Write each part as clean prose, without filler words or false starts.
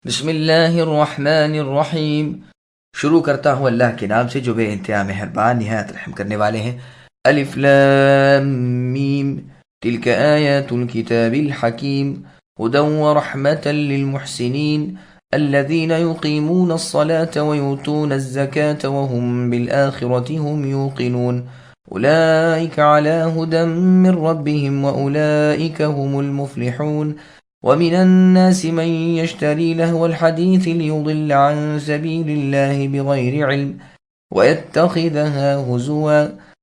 بسم اللہ الرحمن الرحیم۔ شروع کرتا ہوں اللہ کے نام سے جو بے انتہا مہربان نہایت رحم کرنے والے ہیں۔ الف لام میم تلک آیات الكتاب الحکیم هدى ورحمة للمحسنین الذين يقيمون الصلاة ويؤتون الزكاة وهم بالآخرة هم يوقنون أولئك على هدى من ربهم وأولئك هم المفلحون ومن الناس من يشتري لهو الحديث ليضل عن سبيل الله بغير علم ويتخذها هزوا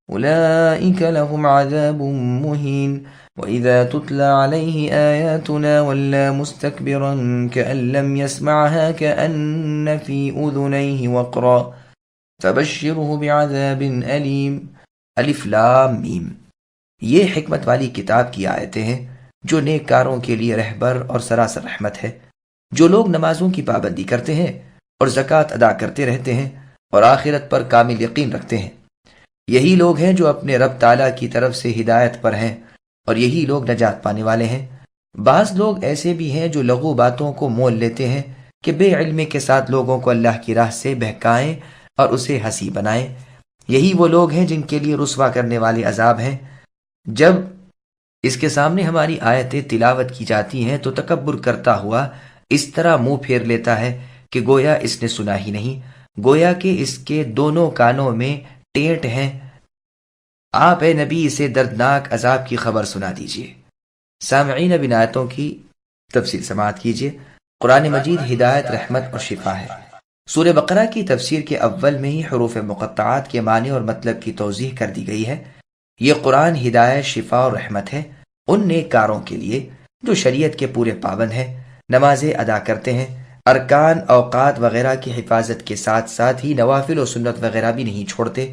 أولئك لهم عذاب مهين وإذا تتلى عليه آياتنا ولى مستكبرا كأن لم يسمعها كأن في أذنيه وقرا فبشره بعذاب أليم۔ الف لام میم، یہ حکمت والی کتاب کی آیتیں ہیں جو نیک کاروں کے لیے رہبر اور سراسر رحمت ہے۔ جو لوگ نمازوں کی پابندی کرتے ہیں اور زکوٰۃ ادا کرتے رہتے ہیں اور آخرت پر کامل یقین رکھتے ہیں، یہی لوگ ہیں جو اپنے رب تعالیٰ کی طرف سے ہدایت پر ہیں اور یہی لوگ نجات پانے والے ہیں۔ بعض لوگ ایسے بھی ہیں جو لغو باتوں کو مول لیتے ہیں کہ بے علمی کے ساتھ لوگوں کو اللہ کی راہ سے بہکائیں اور اسے ہنسی بنائیں۔ یہی وہ لوگ ہیں جن کے لیے رسوا کرنے والے عذاب ہیں۔ جب اس کے سامنے ہماری آیتیں تلاوت کی جاتی ہیں تو تکبر کرتا ہوا اس طرح منہ پھیر لیتا ہے کہ گویا اس نے سنا ہی نہیں، گویا کہ اس کے دونوں کانوں میں ٹینٹ ہیں۔ آپ اے نبی اسے دردناک عذاب کی خبر سنا دیجیے۔ سامعین، اب ان آیتوں کی تفسیر سماعت کیجیے۔ قرآن مجید ہدایت، رحمت اور شفا ہے۔ سورہ بقرہ کی تفسیر کے اول میں ہی حروف مقطعات کے معنی اور مطلب کی توضیح کر دی گئی ہے۔ یہ قرآن ہدایت، شفا اور رحمت ہے ان نیک کاروں کے لیے جو شریعت کے پورے پابند ہیں، نمازیں ادا کرتے ہیں، ارکان، اوقات وغیرہ کی حفاظت کے ساتھ ساتھ ہی نوافل و سنت وغیرہ بھی نہیں چھوڑتے،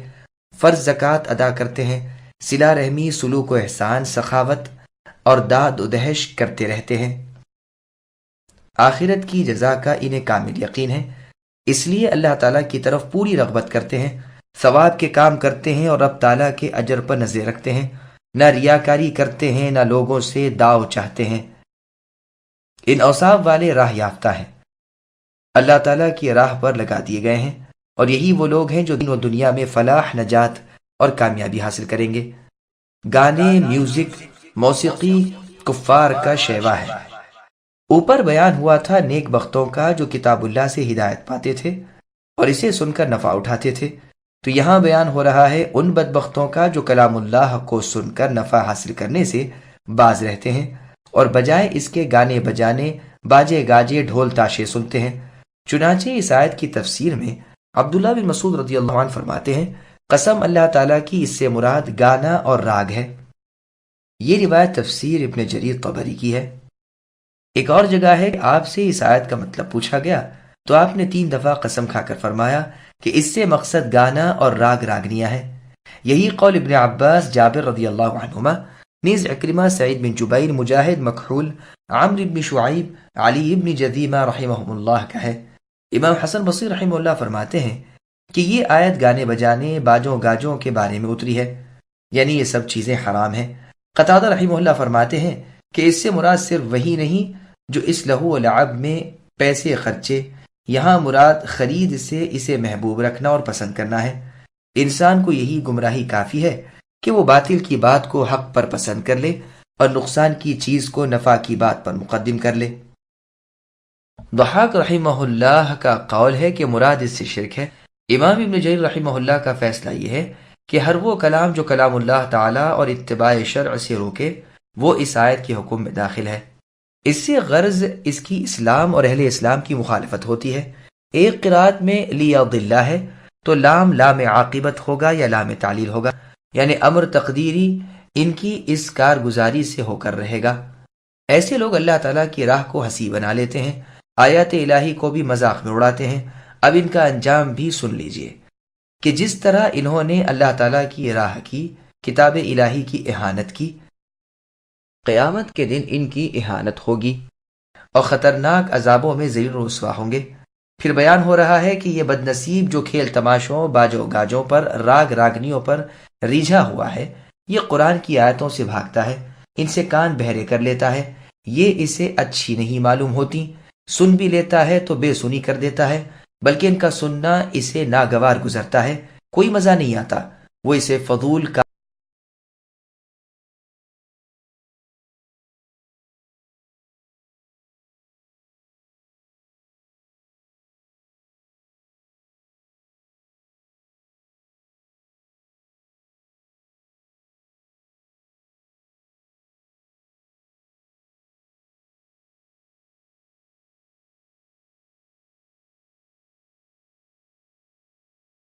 فرض زکوٰۃ ادا کرتے ہیں، صلہ رحمی، سلوک و احسان، سخاوت اور داد و دہش کرتے رہتے ہیں۔ آخرت کی جزا کا انہیں کامل یقین ہے، اس لیے اللہ تعالیٰ کی طرف پوری رغبت کرتے ہیں، ثواب کے کام کرتے ہیں اور رب تعالیٰ کے اجر پر نظر رکھتے ہیں، نہ ریاکاری کرتے ہیں، نہ لوگوں سے داؤ چاہتے ہیں۔ ان اوصاف والے راہ یافتہ ہیں، اللہ تعالیٰ کی راہ پر لگا دیے گئے ہیں، اور یہی وہ لوگ ہیں جو دین و دنیا میں فلاح، نجات اور کامیابی حاصل کریں گے۔ گانے، میوزک، موسیقی کفار کا شیوا ہے۔ اوپر بیان ہوا تھا نیک بختوں کا جو کتاب اللہ سے ہدایت پاتے تھے اور اسے سن کر نفع اٹھاتے تھے، تو یہاں بیان ہو رہا ہے ان بدبختوں کا جو کلام اللہ کو سن کر نفع حاصل کرنے سے باز رہتے ہیں اور بجائے اس کے گانے بجانے، باجے گاجے، ڈھول تاشے سنتے ہیں۔ چنانچہ اس آیت کی تفسیر میں عبداللہ بن مسعود رضی اللہ عنہ فرماتے ہیں، قسم اللہ تعالیٰ کی، اس سے مراد گانا اور راگ ہے۔ یہ روایت تفسیر ابن جریر طبری کی ہے۔ ایک اور جگہ ہے کہ آپ سے اس آیت کا مطلب پوچھا گیا تو آپ نے 3 دفعہ قسم کھا کر فرمایا کہ اس سے مقصد گانا اور راگ راگنیاں ہے۔ یہی قول ابن عباس، جابر رضی اللہ عنہما، نیز اکرمہ، سعید بن جبیر، مجاہد، مکحول، عمرو بن شعیب، علی بن جذیمہ رحمہم اللہ کا ہے۔ امام حسن بصری رحمہ اللہ فرماتے ہیں کہ یہ آیت گانے بجانے، باجوں گاجوں کے بارے میں اتری ہے، یعنی یہ سب چیزیں حرام ہیں۔ قتادہ رحمہ اللہ فرماتے ہیں کہ اس سے مراد صرف وہی نہیں جو اس لہو و لعب میں پیسے خرچے، یہاں مراد خرید سے اسے محبوب رکھنا اور پسند کرنا ہے۔ انسان کو یہی گمراہی کافی ہے کہ وہ باطل کی بات کو حق پر پسند کر لے اور نقصان کی چیز کو نفع کی بات پر مقدم کر لے۔ ضحاک رحمہ اللہ کا قول ہے کہ مراد اس سے شرک ہے۔ امام ابن جریر رحمہ اللہ کا فیصلہ یہ ہے کہ ہر وہ کلام جو کلام اللہ تعالیٰ اور اتباع شرع سے روکے وہ اس آیت کے حکم میں داخل ہے۔ اس سے غرض اس کی اسلام اور اہل اسلام کی مخالفت ہوتی ہے۔ ایک قرات میں لیضل ہے تو لام لام عاقبت ہوگا یا لام تعلیل ہوگا، یعنی امر تقدیری ان کی اس کارگزاری سے ہو کر رہے گا۔ ایسے لوگ اللہ تعالیٰ کی راہ کو ہنسی بنا لیتے ہیں، آیات الہی کو بھی مذاق میں اڑاتے ہیں۔ اب ان کا انجام بھی سن لیجئے کہ جس طرح انہوں نے اللہ تعالیٰ کی راہ کی، کتاب الہی کی اہانت کی، قیامت کے دن ان کی اہانت ہوگی اور خطرناک عذابوں میں ذلیل و رسوا ہوں گے۔ پھر بیان ہو رہا ہے کہ یہ بد نصیب جو کھیل تماشوں، باجوں گاجوں پر، راگ راگنیوں پر ریجھا ہوا ہے، یہ قرآن کی آیتوں سے بھاگتا ہے، ان سے کان بہرے کر لیتا ہے، یہ اسے اچھی نہیں معلوم ہوتی، سن بھی لیتا ہے تو بے سنی کر دیتا ہے، بلکہ ان کا سننا اسے ناگوار گزرتا ہے، کوئی مزہ نہیں آتا، وہ اسے فضول کا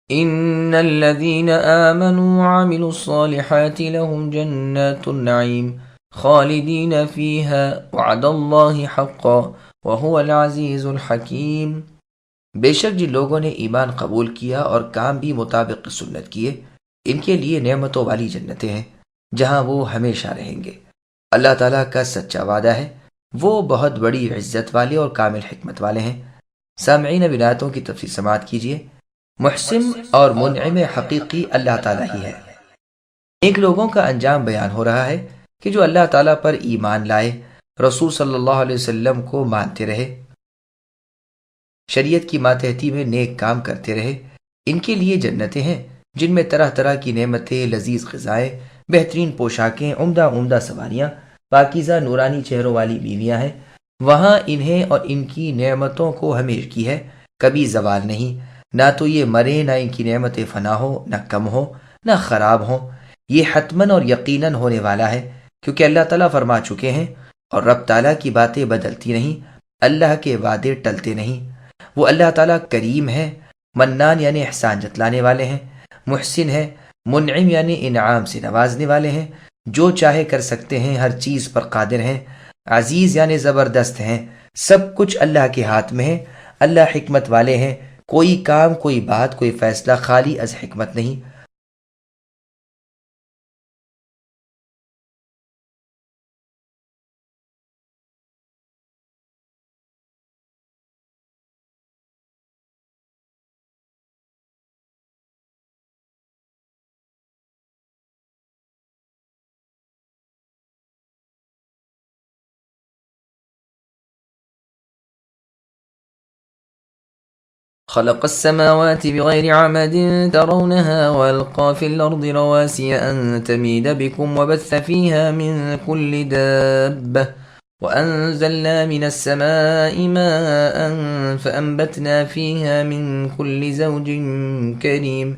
ان الذين آمنوا وعملوا الصالحات لهم جنات النعيم خالدين فيها وعد الله حقا وهو العزيز الحكيم۔ بے شک جن لوگوں نے ایمان قبول کیا اور کام بھی مطابق سنت کیے، ان کے لیے نعمتوں والی جنتیں ہیں جہاں وہ ہمیشہ رہیں گے۔ اللہ تعالیٰ کا سچا وعدہ ہے، وہ بہت بڑی عزت والے اور کامل حکمت والے ہیں۔ سامعین ولایتوں کی تفصیل سماعت کیجیے۔ محسن اور منعم حقیقی اللہ تعالیٰ ہی ہے۔ نیک لوگوں کا انجام بیان ہو رہا ہے کہ جو اللہ تعالیٰ پر ایمان لائے، رسول صلی اللہ علیہ وسلم کو مانتے رہے، شریعت کی ماتحتی میں نیک کام کرتے رہے، ان کے لیے جنتیں ہیں جن میں طرح طرح کی نعمتیں، لذیذ غذائیں، بہترین پوشاکیں، عمدہ عمدہ سواریاں، پاکیزہ نورانی چہروں والی بیویاں ہیں۔ وہاں انہیں اور ان کی نعمتوں کو ہمیشہ کی ہے، کبھی زوال نہیں، نہ تو یہ مرے، نہ ان کی نعمتیں فنا ہو، نہ کم ہو، نہ خراب ہوں۔ یہ حتماً اور یقیناً ہونے والا ہے، کیونکہ اللہ تعالیٰ فرما چکے ہیں، اور رب تعالیٰ کی باتیں بدلتی نہیں، اللہ کے وعدے ٹلتے نہیں۔ وہ اللہ تعالیٰ کریم ہے، منان یعنی احسان جتلانے والے ہیں، محسن ہے، منعم یعنی انعام سے نوازنے والے ہیں، جو چاہے کر سکتے ہیں، ہر چیز پر قادر ہیں، عزیز یعنی زبردست ہیں، سب کچھ اللہ کے ہاتھ میں ہے، اللہ حکمت والے ہیں، کوئی کام، کوئی بات، کوئی فیصلہ خالی از حکمت نہیں۔ خلق السماوات بغير عمد ترونها والقى في الأرض رواسي أن تميد بكم وبث فيها من كل دابة وأنزلنا من السماء ماء فأنبتنا فيها من كل زوج كريم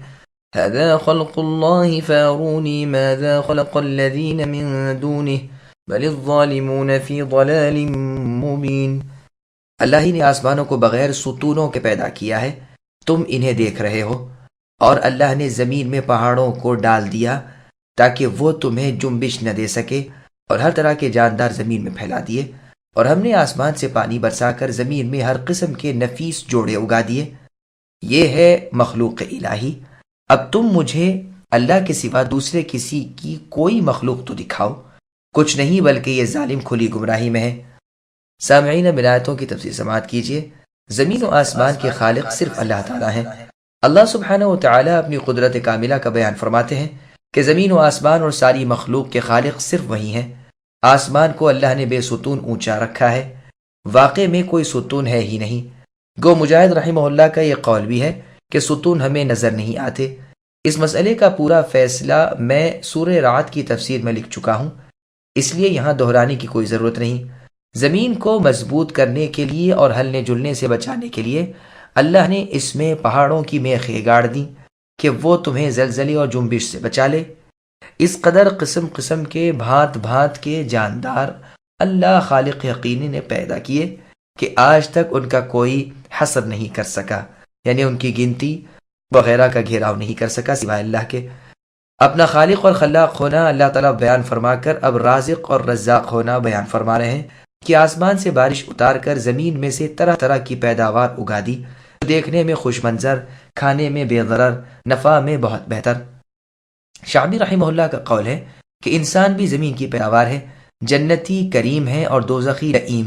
هذا خلق الله فاروني ماذا خلق الذين من دونه بل الظالمون في ضلال مبين۔ اللہ ہی نے آسمانوں کو بغیر ستونوں کے پیدا کیا ہے، تم انہیں دیکھ رہے ہو، اور اللہ نے زمین میں پہاڑوں کو ڈال دیا تاکہ وہ تمہیں جنبش نہ دے سکے، اور ہر طرح کے جاندار زمین میں پھیلا دیے، اور ہم نے آسمان سے پانی برسا کر زمین میں ہر قسم کے نفیس جوڑے اگا دیے۔ یہ ہے مخلوق الہی۔ اب تم مجھے اللہ کے سوا دوسرے کسی کی کوئی مخلوق تو دکھاؤ، کچھ نہیں، بلکہ یہ ظالم کھلی گمراہی میں ہے۔ سامعین ولایتوں کی تفصیل سماعت کیجیے۔ زمین و آسمان کے خالق صرف اللہ تعالیٰ ہیں۔ اللہ سبحانہ و تعالیٰ اپنی قدرت کاملہ کا بیان فرماتے ہیں کہ زمین و آسمان اور ساری مخلوق کے خالق صرف وہی ہیں۔ آسمان کو اللہ نے بے ستون اونچا رکھا ہے، واقع میں کوئی ستون ہے ہی نہیں۔ گو مجاہد رحمہ اللہ کا یہ قول بھی ہے کہ ستون ہمیں نظر نہیں آتے۔ اس مسئلے کا پورا فیصلہ میں سورہ رعد کی تفسیر میں لکھ چکا ہوں، اس لیے یہاں دہرانے کی کوئی ضرورت نہیں۔ زمین کو مضبوط کرنے کے لیے اور ہلنے جلنے سے بچانے کے لیے اللہ نے اس میں پہاڑوں کی میخیں گاڑ دیں کہ وہ تمہیں زلزلے اور جنبش سے بچا لے۔ اس قدر قسم قسم کے بھانت بھانت کے جاندار اللہ خالق یقینی نے پیدا کیے کہ آج تک ان کا کوئی حصر نہیں کر سکا، یعنی ان کی گنتی وغیرہ کا گھیراؤ نہیں کر سکا سوائے اللہ کے۔ اپنا خالق اور خلاق ہونا اللہ تعالیٰ بیان فرما کر اب رازق اور رزاق ہونا بیان فرما رہے ہیں کہ آسمان سے بارش اتار کر زمین میں سے طرح طرح کی پیداوار اگا دی، دیکھنے میں خوش منظر، کھانے میں بے ضرر، نفع میں بہت بہتر۔ شعبی رحمہ اللہ کا قول ہے کہ انسان بھی زمین کی پیداوار ہے، جنتی کریم ہے اور دوزخی لئیم۔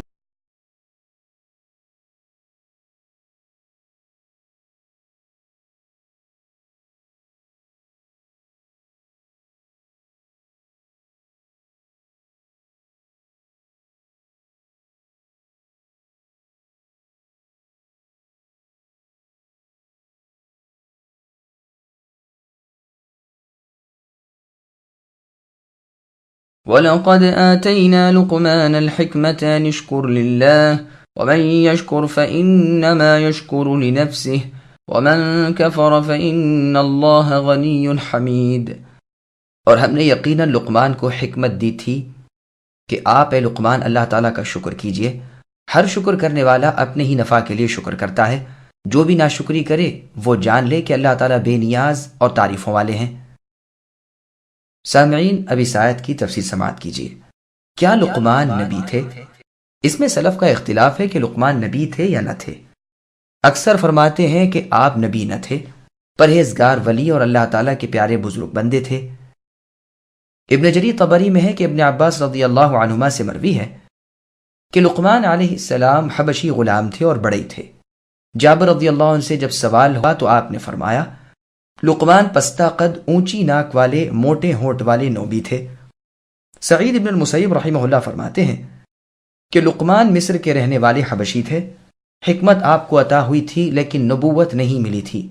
وَلَقَدْ آتَيْنَا لُقْمَانَ الْحِكْمَةَ أَنِ اشْكُرْ لِلَّهِ وَمَنْ يَشْكُرْ فَإِنَّمَا يَشْكُرُ لِنَفْسِهِ وَمَنْ كَفَرَ فَإِنَّ اللَّهَ غَنِيٌّ حَمِيدٌ۔ اور ہم نے یقیناً لقمان کو حکمت دی تھی کہ آپ اے لقمان اللہ تعالیٰ کا شکر کیجئے۔ ہر شکر کرنے والا اپنے ہی نفع کے لیے شکر کرتا ہے، جو بھی ناشکری کرے وہ جان لے کہ اللہ تعالیٰ بے نیاز اور تعریفوں والے ہیں۔ سامعین، اب اس آیت کی تفسیر سماعت کیجئے۔ کیا لقمان نبی تھے؟ اس میں سلف کا اختلاف ہے کہ لقمان نبی تھے یا نہ تھے۔ اکثر فرماتے ہیں کہ آپ نبی نہ تھے، پرہیزگار ولی اور اللہ تعالیٰ کے پیارے بزرگ بندے تھے۔ ابن جریر طبری میں ہے کہ ابن عباس رضی اللہ عنہما سے مروی ہے کہ لقمان علیہ السلام حبشی غلام تھے اور بڑے تھے۔ جابر رضی اللہ عنہ سے جب سوال ہوا تو آپ نے فرمایا لقمان پستہ قد، اونچی ناک والے، موٹے ہونٹ والے نوبی تھے۔ سعید ابن المسیب رحمہ اللہ فرماتے ہیں کہ لقمان مصر کے رہنے والے حبشی تھے، حکمت آپ کو عطا ہوئی تھی لیکن نبوت نہیں ملی تھی۔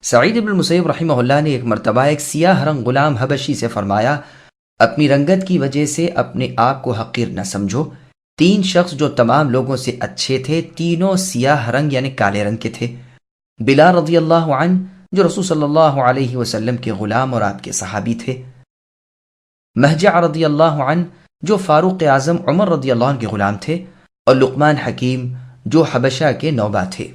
سعید ابن المسیب رحمہ اللہ نے ایک مرتبہ ایک سیاہ رنگ غلام حبشی سے فرمایا اپنی رنگت کی وجہ سے اپنے آپ کو حقیر نہ سمجھو۔ 3 شخص جو تمام لوگوں سے اچھے تھے، تینوں سیاہ رنگ یعنی کالے رنگ کے تھے۔ بلال رضی اللہ عنہ جو رسول صلی اللہ علیہ وسلم کے غلام اور آپ کے صحابی تھے۔ مہجع رضی اللہ عنہ جو فاروق اعظم عمر رضی اللہ عنہ کے غلام تھے، اور لقمان حکیم جو حبشہ کے نوبہ تھے۔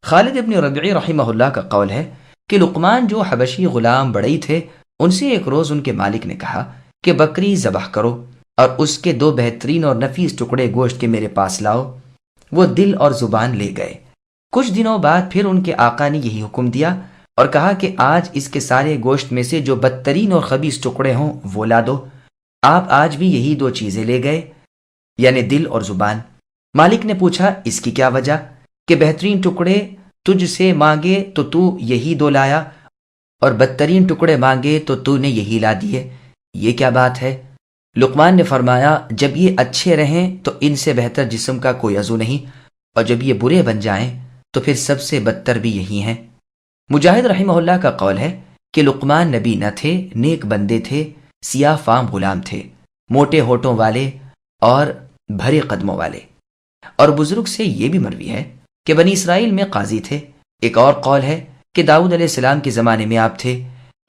خالد ابن ربیعی رحمہ اللہ کا قول ہے کہ لقمان جو حبشی غلام بڑئی تھے، ان سے ایک روز ان کے مالک نے کہا کہ بکری ذبح کرو اور اس کے 2 بہترین اور نفیس ٹکڑے گوشت کے میرے پاس لاؤ۔ وہ دل اور زبان لے گئے۔ کچھ دنوں بعد پھر ان کے آقا نے یہی حکم دیا اور کہا کہ آج اس کے سارے گوشت میں سے جو بدترین اور خبیث ٹکڑے ہوں وہ لا دو۔ آپ آج بھی یہی 2 چیزیں لے گئے، یعنی دل اور زبان۔ مالک نے پوچھا اس کی کیا وجہ؟ کہ بہترین ٹکڑے تجھ سے مانگے تو تو یہی 2 لایا، اور بدترین ٹکڑے مانگے تو تو نے یہی لا دیے، یہ کیا بات ہے؟ لقمان نے فرمایا جب یہ اچھے رہیں تو ان سے بہتر جسم کا کوئی عضو نہیں، اور جب یہ برے بن جائیں تو پھر سب سے بدتر بھی یہی ہیں۔ مجاہد رحمہ اللہ کا قول ہے کہ لقمان نبی نہ تھے، نیک بندے تھے، سیاہ فام غلام تھے، موٹے ہونٹوں والے اور بھرے قدموں والے۔ اور بزرگ سے یہ بھی مروی ہے کہ بنی اسرائیل میں قاضی تھے۔ ایک اور قول ہے کہ داؤد علیہ السلام کے زمانے میں آپ تھے۔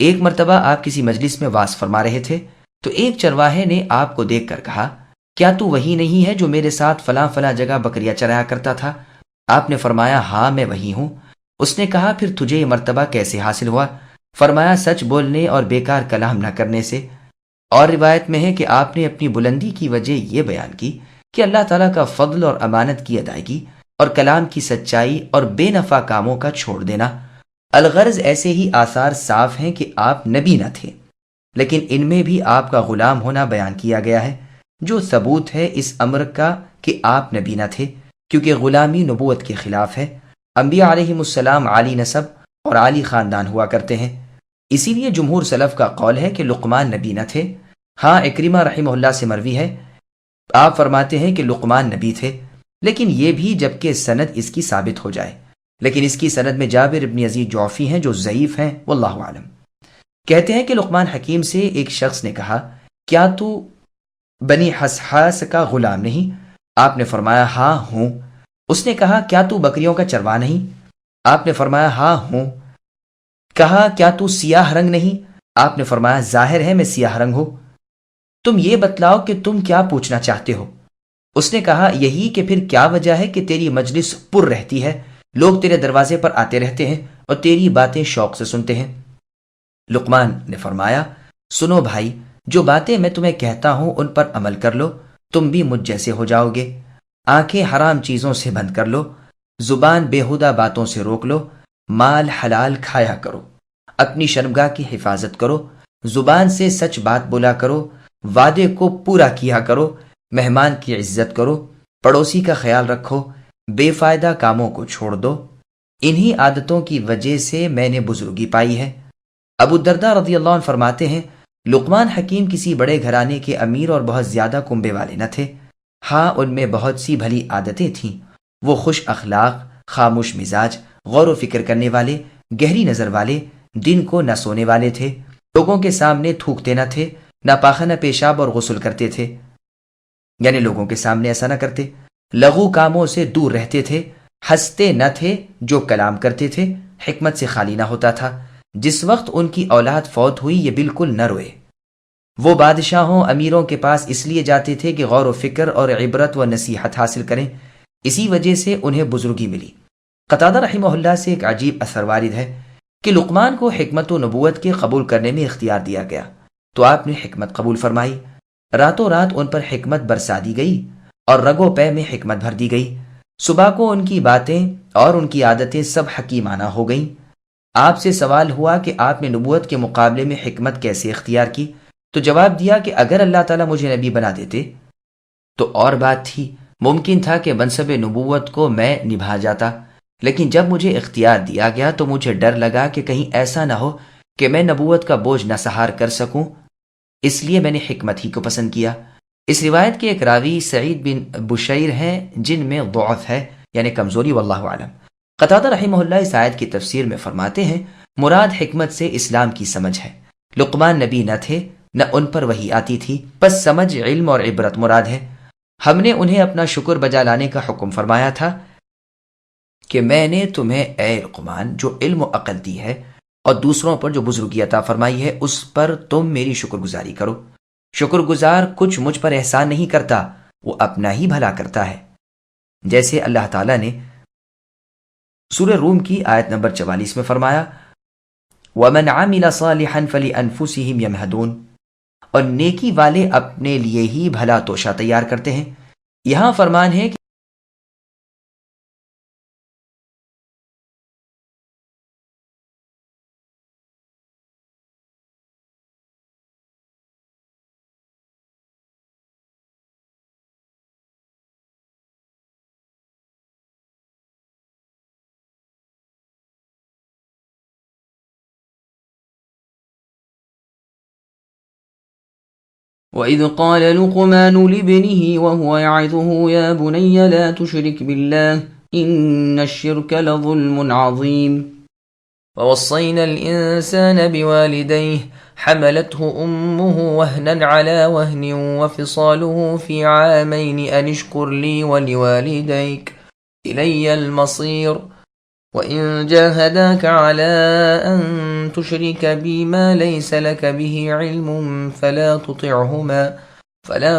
ایک مرتبہ آپ کسی مجلس میں وعظ فرما رہے تھے تو ایک چرواہے نے آپ کو دیکھ کر کہا کیا تو وہی نہیں ہے جو میرے ساتھ فلاں فلاں جگہ بکریاں چرایا کرتا تھا؟ آپ نے فرمایا ہاں میں وہی ہوں۔ اس نے کہا پھر تجھے یہ مرتبہ کیسے حاصل ہوا؟ فرمایا سچ بولنے اور بیکار کلام نہ کرنے سے۔ اور روایت میں ہے کہ آپ نے اپنی بلندی کی وجہ یہ بیان کی کہ اللہ تعالیٰ کا فضل اور امانت کی ادائیگی اور کلام کی سچائی اور بے نفع کاموں کا چھوڑ دینا۔ الغرض ایسے ہی آثار صاف ہیں کہ آپ نبی نہ تھے، لیکن ان میں بھی آپ کا غلام ہونا بیان کیا گیا ہے، جو ثبوت ہے اس امر کا کہ آپ نبی نہ تھے، کیونکہ غلامی نبوت کے خلاف ہے۔ انبیاء علیہم السلام عالی نسب اور عالی خاندان ہوا کرتے ہیں، اسی لیے جمہور سلف کا قول ہے کہ لقمان نبی نہ تھے۔ ہاں اکرمہ رحمہ اللہ سے مروی ہے، آپ فرماتے ہیں کہ لقمان نبی تھے، لیکن یہ بھی جبکہ سند اس کی ثابت ہو جائے، لیکن اس کی سند میں جابر ابن یزید جعفی ہیں جو ضعیف ہیں، واللہ عالم۔ کہتے ہیں کہ لقمان حکیم سے ایک شخص نے کہا کیا تو بنی حسحاس کا غلام نہیں؟ آپ نے فرمایا ہاں ہوں۔ اس نے کہا کیا تو بکریوں کا چروا نہیں؟ آپ نے فرمایا ہاں ہوں۔ کہا کیا تو سیاہ رنگ نہیں؟ آپ نے فرمایا ظاہر ہے میں سیاہ رنگ ہوں۔ تم یہ بتلاؤ کہ تم کیا پوچھنا چاہتے ہو؟ اس نے کہا یہی کہ پھر کیا وجہ ہے کہ تیری مجلس پر رہتی ہے، لوگ تیرے دروازے پر آتے رہتے ہیں اور تیری باتیں شوق سے سنتے ہیں۔ لقمان نے فرمایا سنو بھائی، جو باتیں میں تمہیں کہتا ہوں ان پر عمل کر لو، تم بھی مجھ جیسے ہو جاؤ گے۔ آنکھیں حرام چیزوں سے بند کر لو، زبان بیہودہ باتوں سے روک لو، مال حلال کھایا کرو، اپنی شرمگاہ کی حفاظت کرو، زبان سے سچ بات بولا کرو، وعدے کو پورا کیا کرو، مہمان کی عزت کرو، پڑوسی کا خیال رکھو، بے فائدہ کاموں کو چھوڑ دو۔ انہی عادتوں کی وجہ سے میں نے بزرگی پائی ہے۔ ابو الدرداء رضی اللہ عنہ فرماتے ہیں لقمان حکیم کسی بڑے گھرانے کے امیر اور بہت زیادہ کنبے والے نہ تھے، ہاں ان میں بہت سی بھلی عادتیں تھیں۔ وہ خوش اخلاق، خاموش مزاج، غور و فکر کرنے والے، گہری نظر والے، دن کو نہ سونے والے تھے، لوگوں کے سامنے تھوکتے نہ تھے، ناپاخانہ پیشاب اور غسل کرتے تھے، یعنی لوگوں کے سامنے ایسا نہ کرتے، لغو کاموں سے دور رہتے تھے، ہنستے نہ تھے، جو کلام کرتے تھے حکمت سے خالی نہ ہوتا تھا۔ جس وقت ان کی اولاد فوت ہوئی یہ بالکل نہ روئے۔ وہ بادشاہوں امیروں کے پاس اس لیے جاتے تھے کہ غور و فکر اور عبرت و نصیحت حاصل کریں، اسی وجہ سے انہیں بزرگی ملی۔ قتادہ رحمہ اللہ سے ایک عجیب اثر وارد ہے کہ لقمان کو حکمت و نبوت کے قبول کرنے میں اختیار دیا گیا تو آپ نے حکمت قبول فرمائی۔ راتوں رات ان پر حکمت برسا دی گئی اور رگو پے میں حکمت بھر دی گئی۔ صبح کو ان کی باتیں اور ان کی عادتیں سب حکیمانہ ہو گئیں۔ آپ سے سوال ہوا کہ آپ نے نبوت کے مقابلے میں حکمت کیسے اختیار کی؟ تو جواب دیا کہ اگر اللہ تعالیٰ مجھے نبی بنا دیتے تو اور بات تھی، ممکن تھا کہ منصب نبوت کو میں نبھا جاتا، لیکن جب مجھے اختیار دیا گیا تو مجھے ڈر لگا کہ کہیں ایسا نہ ہو کہ میں نبوت کا بوجھ نہ سہار کر سکوں، اس لیے میں نے حکمت ہی کو پسند کیا۔ اس روایت کے ایک راوی سعید بن بشیر ہیں جن میں ضعف ہے، یعنی کمزوری، واللہ عالم۔ قتادہ رحمہ اللہ اس آیت کی تفسیر میں فرماتے ہیں مراد حکمت سے اسلام کی سمجھ ہے۔ لقمان نبی نہ تھے، نہ ان پر وحی آتی تھی، بس سمجھ، علم اور عبرت مراد ہے۔ ہم نے انہیں اپنا شکر بجا لانے کا حکم فرمایا تھا کہ میں نے تمہیں اے لقمان جو علم و عقل دی ہے اور دوسروں پر جو بزرگی عطا فرمائی ہے اس پر تم میری شکر گزاری کرو۔ شکر گزار کچھ مجھ پر احسان نہیں کرتا، وہ اپنا ہی بھلا کرتا ہے۔ جیسے اللہ تعالیٰ نے سورہ روم کی آیت نمبر 44 میں فرمایا وَمَنْ عَمِلَ صَالِحًا فَلِأَنفُسِهِمْ يَمْهَدُونَ، اور نیکی والے اپنے لیے ہی بھلا توشہ تیار کرتے ہیں۔ یہاں فرمان ہے کہ وَإِذْ قَالَ لُقْمَانُ لِابْنِهِ وَهُوَ يَعِظُهُ يَا بُنَيَّ لَا تُشْرِكْ بِاللَّهِ إِنَّ الشِّرْكَ لَظُلْمٌ عَظِيمٌ وَوَصَّيْنَا الْإِنسَانَ بِوَالِدَيْهِ حَمَلَتْهُ أُمُّهُ وَهْنًا عَلَى وَهْنٍ وَفِصَالُهُ فِي عَامَيْنِ أَنِ اشْكُرْ لِي وَلِوَالِدَيْكَ إِلَيَّ الْمَصِيرُ وَإِن جَاهَدَاكَ عَلَىٰ أَن تُشْرِكَ بِي مَا لَيْسَ لَكَ بِهِ عِلْمٌ فَلَا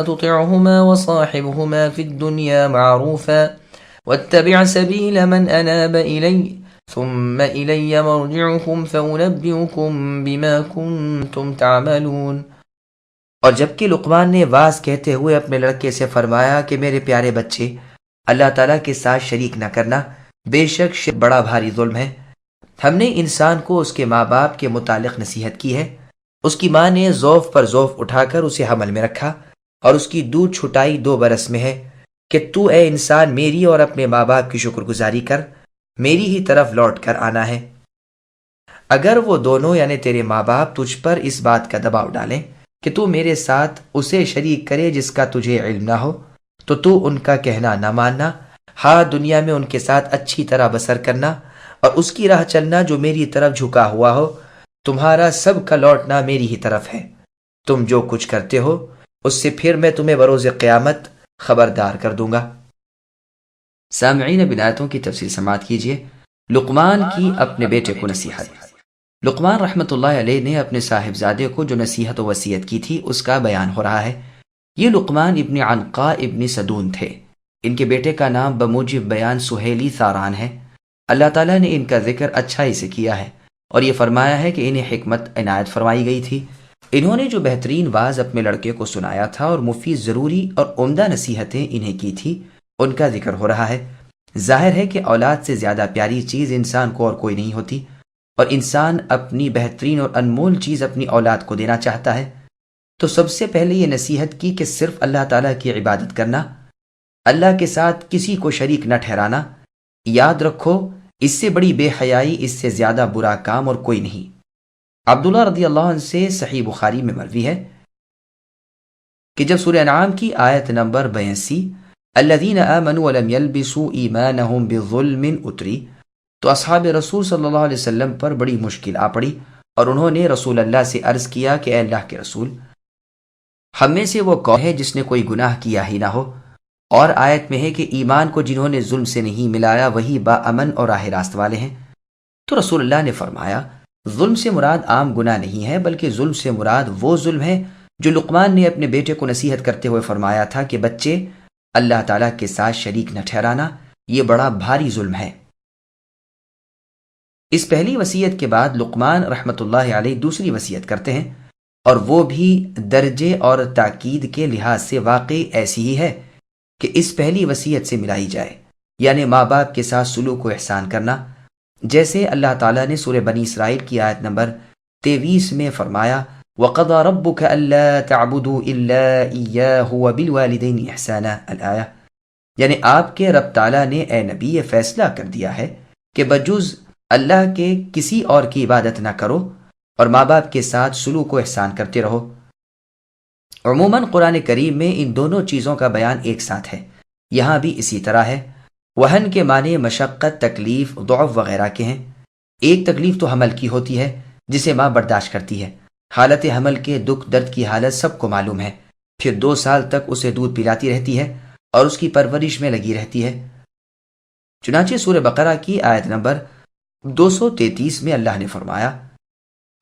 تُطِعْهُمَا وَصَاحِبْهُمَا فِي الدُّنْيَا مَعْرُوفًا وَاتَّبِعْ سَبِيلَ مَنْ أَنَابَ إِلَيَّ ثُمَّ إِلَيَّ مَرْجِعُكُمْ فَأُنَبِّئُكُمْ بِمَا كُنتُمْ تَعْمَلُونَ۔ اور جبکہ لقمان نے واز کہتے ہوئے اپنے لڑکے سے فرمایا کہ میرے پیارے بچے، اللہ تعالیٰ کے ساتھ شریک نہ کرنا، بے شک شرک بڑا بھاری ظلم ہے۔ ہم نے انسان کو اس کے ماں باپ کے متعلق نصیحت کی ہے۔ اس کی ماں نے ضعف پر ضعف اٹھا کر اسے حمل میں رکھا اور اس کی دودھ چھٹائی 2 برس میں ہے کہ تو اے انسان میری اور اپنے ماں باپ کی شکر گزاری کر، میری ہی طرف لوٹ کر آنا ہے۔ اگر وہ دونوں یعنی تیرے ماں باپ تجھ پر اس بات کا دباؤ ڈالیں کہ تو میرے ساتھ اسے شریک کرے جس کا تجھے علم نہ ہو تو ان کا کہنا نہ ماننا، ہاں دنیا میں ان کے ساتھ اچھی طرح بسر کرنا اور اس کی راہ چلنا جو میری طرف جھکا ہوا ہو۔ تمہارا سب کا لوٹنا میری ہی طرف ہے۔ تم جو کچھ کرتے ہو اس سے پھر میں تمہیں بروز قیامت خبردار کر دوں گا۔ سامعین اب آیتوں کی تفصیل سماعت کیجیے۔ لقمان کی اپنے بیٹے کو نصیحت۔ لقمان رحمۃ اللہ علیہ نے اپنے صاحبزادے کو جو نصیحت و وصیت کی تھی اس کا بیان ہو رہا ہے۔ یہ لقمان ابن عنقا ابن سدون تھے۔ ان کے بیٹے کا نام بموجب بیان سہیلی ثاران ہے۔ اللہ تعالیٰ نے ان کا ذکر اچھائی سے کیا ہے اور یہ فرمایا ہے کہ انہیں حکمت عنایت فرمائی گئی تھی۔ انہوں نے جو بہترین واز اپنے لڑکے کو سنایا تھا اور مفید ضروری اور عمدہ نصیحتیں انہیں کی تھی ان کا ذکر ہو رہا ہے۔ ظاہر ہے کہ اولاد سے زیادہ پیاری چیز انسان کو اور کوئی نہیں ہوتی، اور انسان اپنی بہترین اور انمول چیز اپنی اولاد کو دینا چاہتا ہے۔ تو سب سے پہلے یہ نصیحت کی کہ صرف اللہ تعالیٰ کی عبادت کرنا، اللہ کے ساتھ کسی کو شریک نہ ٹھہرانا۔ یاد رکھو اس سے بڑی بے حیائی، اس سے زیادہ برا کام اور کوئی نہیں۔ عبداللہ رضی اللہ عنہ سے صحیح بخاری میں مروی ہے کہ جب سورہ انعام کی آیت نمبر 82 الذین آمنوا ولم يلبسوا ایمانہم بظلم اتری تو اصحاب رسول صلی اللہ علیہ وسلم پر بڑی مشکل آ پڑی اور انہوں نے رسول اللہ سے عرض کیا کہ اے اللہ کے رسول، ہم میں سے وہ کون ہے جس نے کوئی گناہ کیا ہی نہ ہو؟ اور آیت میں ہے کہ ایمان کو جنہوں نے ظلم سے نہیں ملایا وہی باامن اور راہ راست والے ہیں۔ تو رسول اللہ نے فرمایا، ظلم سے مراد عام گناہ نہیں ہے، بلکہ ظلم سے مراد وہ ظلم ہے جو لقمان نے اپنے بیٹے کو نصیحت کرتے ہوئے فرمایا تھا کہ بچے، اللہ تعالیٰ کے ساتھ شریک نہ ٹھہرانا، یہ بڑا بھاری ظلم ہے۔ اس پہلی وصیت کے بعد لقمان رحمۃ اللہ علیہ دوسری وصیت کرتے ہیں، اور وہ بھی درجے اور تاکید کے لحاظ سے واقعی ایسی ہی ہے کہ اس پہلی وصیت سے ملائی جائے، یعنی ماں باپ کے ساتھ سلوک و احسان کرنا، جیسے اللہ تعالیٰ نے سورہ بنی اسرائیل کی آیت نمبر 23 میں فرمایا، وَقَضَى رَبُّكَ أَلَّا تَعْبُدُوا إِلَّا إِيَّاهُ وَبِالْوَالِدَيْنِ إِحْسَانًا الآیہ، یعنی آپ کے رب تعالیٰ نے اے نبی یہ فیصلہ کر دیا ہے کہ بجز اللہ کے کسی اور کی عبادت نہ کرو اور ماں باپ کے ساتھ سلوک و احسان کرتے رہو۔ عموماً قرآن کریم میں ان دونوں چیزوں کا بیان ایک ساتھ ہے، یہاں بھی اسی طرح ہے۔ وہن کے معنی مشقت، تکلیف، ضعف وغیرہ کے ہیں۔ ایک تکلیف تو حمل کی ہوتی ہے جسے ماں برداشت کرتی ہے، حالت حمل کے دکھ درد کی حالت سب کو معلوم ہے، پھر 2 سال تک اسے دودھ پلاتی رہتی ہے اور اس کی پرورش میں لگی رہتی ہے۔ چنانچہ سورہ بقرہ کی آیت نمبر 233 میں اللہ نے فرمایا،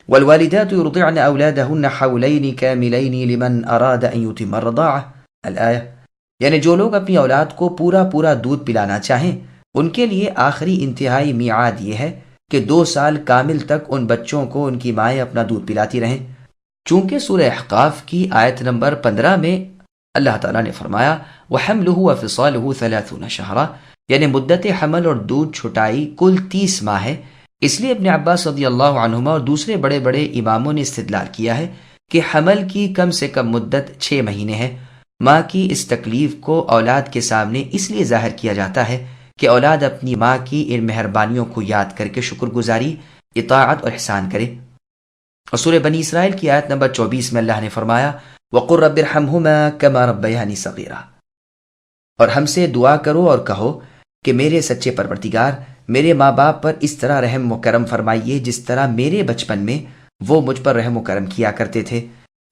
والوالدات يرضعن أولادهن حولين كاملين لمن أراد أن يتم الرضاعة الآية، یعنی جو لوگ اپنی اولاد کو پورا پورا دودھ پلانا چاہیں ان کے لیے آخری انتہائی میعاد یہ ہے کہ 2 سال کامل تک ان بچوں کو ان کی مائیں اپنا دودھ پلاتی رہیں۔ چونکہ سورہ احقاف کی آیت نمبر 15 میں اللہ تعالیٰ نے فرمایا، وَحَمْلُهُ وَفِصَالُهُ 30 شَهْرًا، یعنی مدت حمل اور دودھ چھٹائی کل 30 ماہ ہے۔ اس لیے ابن عباس رضی اللہ عنہما اور دوسرے بڑے بڑے اماموں نے استدلال کیا ہے کہ حمل کی کم سے کم مدت 6 مہینے ہے۔ ماں کی اس تکلیف کو اولاد کے سامنے اس لیے ظاہر کیا جاتا ہے کہ اولاد اپنی ماں کی ان مہربانیوں کو یاد کر کے شکر گزاری، اطاعت اور احسان کرے۔ اور سورہ بنی اسرائیل کی آیت نمبر 24 میں اللہ نے فرمایا، وَقُلْ رَبِّ ارْحَمْهُمَا كَمَا رَبَّيَانِي صَغِيرًا، اور ہم سے دعا کرو اور کہو کہ میرے سچے پروردگار، میرے ماں باپ پر اس طرح رحم و کرم فرمائیے جس طرح میرے بچپن میں وہ مجھ پر رحم و کرم کیا کرتے تھے۔